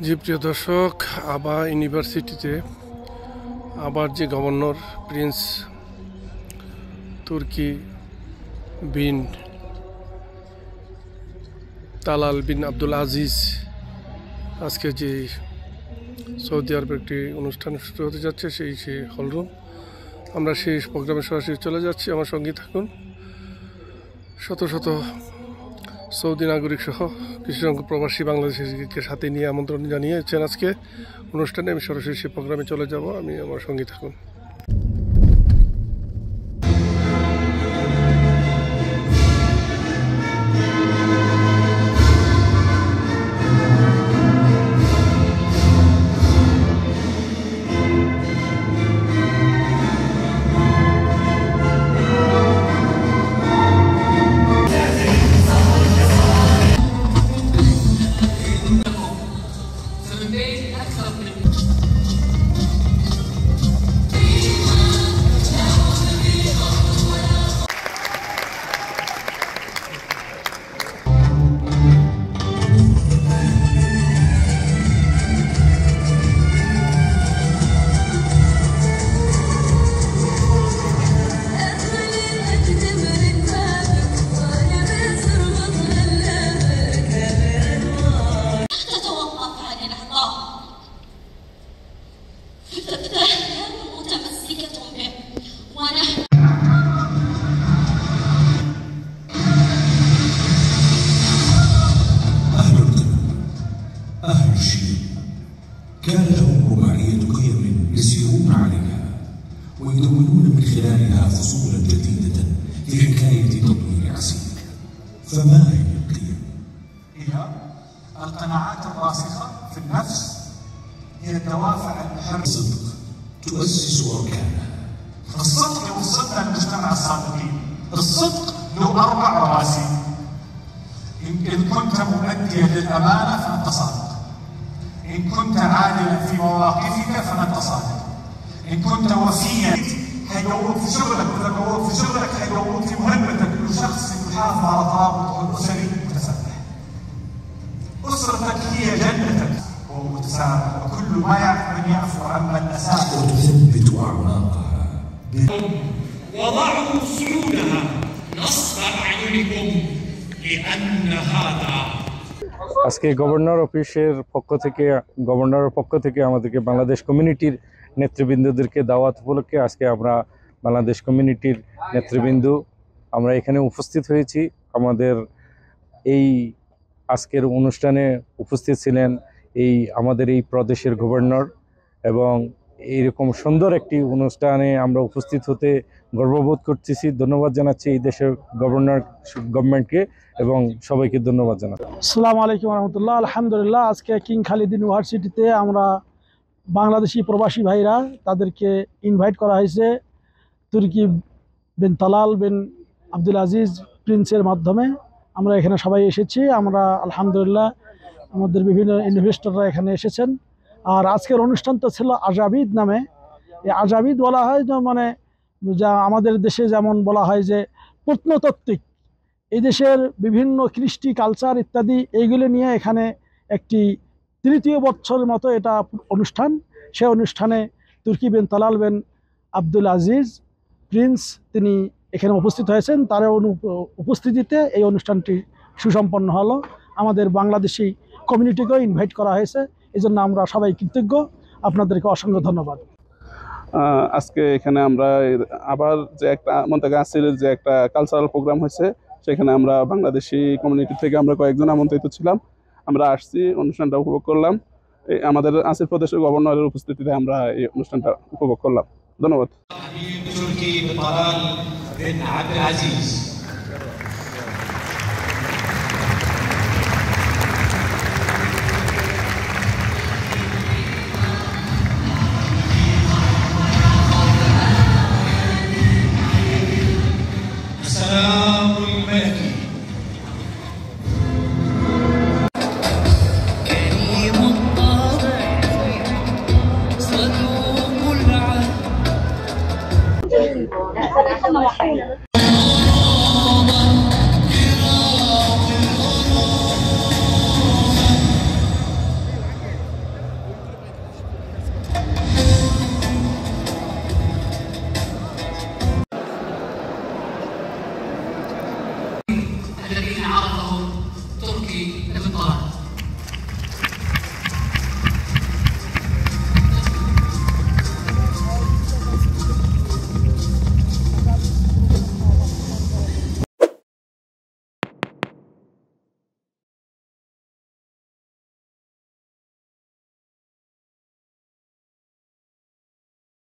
জি প্রিয় দর্শক, আবা ইউনিভার্সিটিতে আবার যে গভর্নর প্রিন্স তুর্কি বিন তালাল বিন আব্দুল আজিজ আজকে যে সৌদি আরবের একটি অনুষ্ঠান শুরু হতে যাচ্ছে সেই হলরুম। আমরা সেই প্রোগ্রামে সরাসরি চলে যাচ্ছি। আমার সঙ্গে থাকুন। শত শত সৌদি নাগরিক সহ কিছু সংখ্যক প্রবাসী বাংলাদেশিকে সাথে নিয়ে আমন্ত্রণ জানিয়েছেন আজকে অনুষ্ঠানে। আমি সরাসরি সেই প্রোগ্রামে চলে যাব। আমার সঙ্গে থাকুন। أهل الشيء كان لهم رباعية قيم يسيرون عليها ويدونون من خلالها فصولا جديدة في حكاية تطوير عسير. فما هي القيم؟ هي القناعات الراسخة في النفس، هي الدوافع المحركة. الصدق تؤسس أركانها. الصدق لو وصلنا لمجتمع الصادقين، الصدق له 4 رواسي. إن كنت مؤديا للأمانة فأنت صادق، إن كنت عادلا في مواقفك فأنت صادق، إن كنت وفيا هيقووك في شغلك، وإذا قووك في شغلك هيقووك في مهمتك. كل شخص يحافظ على ترابطه الأسري متسامح. أسرتك هي جنتك ومتسامح، وكل ما يعرف من يعفو عمن أساء. وتثبت أعناقها. وضعوا صعودها نصب أعينكم لأن هذا আজকে গভর্নরের পক্ষ থেকে আমাদেরকে বাংলাদেশ কমিউনিটির নেতৃবৃন্দদেরকে দাওয়াত উপলক্ষে আজকে আমরা বাংলাদেশ কমিউনিটির নেতৃবৃন্দ আমরা এখানে উপস্থিত হয়েছি। আমাদের এই আজকের অনুষ্ঠানে উপস্থিত ছিলেন আমাদের এই প্রদেশের গভর্নর, এবং এইরকম সুন্দর একটি অনুষ্ঠানে আমরা উপস্থিত হতে গর্ববোধ করতেছি। ধন্যবাদ জানাচ্ছি এই দেশের গভর্নমেন্টকে এবং সবাইকে ধন্যবাদ জানাচ্ছি। আসসালামু আলাইকুম রহমতুল্লাহ। আলহামদুলিল্লাহ, আজকে কিং খালিদ ইউনিভার্সিটিতে আমরা বাংলাদেশি প্রবাসী ভাইরা তাদেরকে ইনভাইট করা হয়েছে তুর্কি বিন তালাল বিন আব্দুল আজিজ প্রিন্সের মাধ্যমে। আমরা এখানে সবাই এসেছি। আমরা আলহামদুলিল্লাহ আমাদের বিভিন্ন ইনভেস্টররা এখানে এসেছেন। আর আজকের অনুষ্ঠানটা ছিল আজাবিদ নামে। এই আজাবিদ বলা হয় মানে যা আমাদের দেশে যেমন বলা হয় যে প্রত্নতাত্ত্বিক, এই দেশের বিভিন্ন কৃষ্টি কালচার ইত্যাদি এইগুলো নিয়ে এখানে একটি 3য় বছরের মতো এটা অনুষ্ঠান। সে অনুষ্ঠানে তুর্কি বিন তালাল বিন আব্দুল আজিজ প্রিন্স তিনি এখানে উপস্থিত হয়েছেন। তার উপস্থিতিতে এই অনুষ্ঠানটি সুসম্পন্ন হলো। আমাদের বাংলাদেশি কমিউনিটিকেও ইনভাইট করা হয়েছে, এই জন্য আমরা সবাই কৃতজ্ঞ। আপনাদেরকে অসংখ্য ধন্যবাদ। আজকে এখানে আমরা আবার যে একটা মন্তাগা আসিরের যে একটা কালচারাল প্রোগ্রাম হয়েছে, সেখানে আমরা বাংলাদেশি কমিউনিটি থেকে আমরা কয়েকজন আমন্ত্রিত ছিলাম। আমরা আসছি, অনুষ্ঠানটা উপভোগ করলাম। আমাদের আসির প্রদেশের গভর্নরের উপস্থিতিতে আমরা এই অনুষ্ঠানটা উপভোগ করলাম। ধন্যবাদ।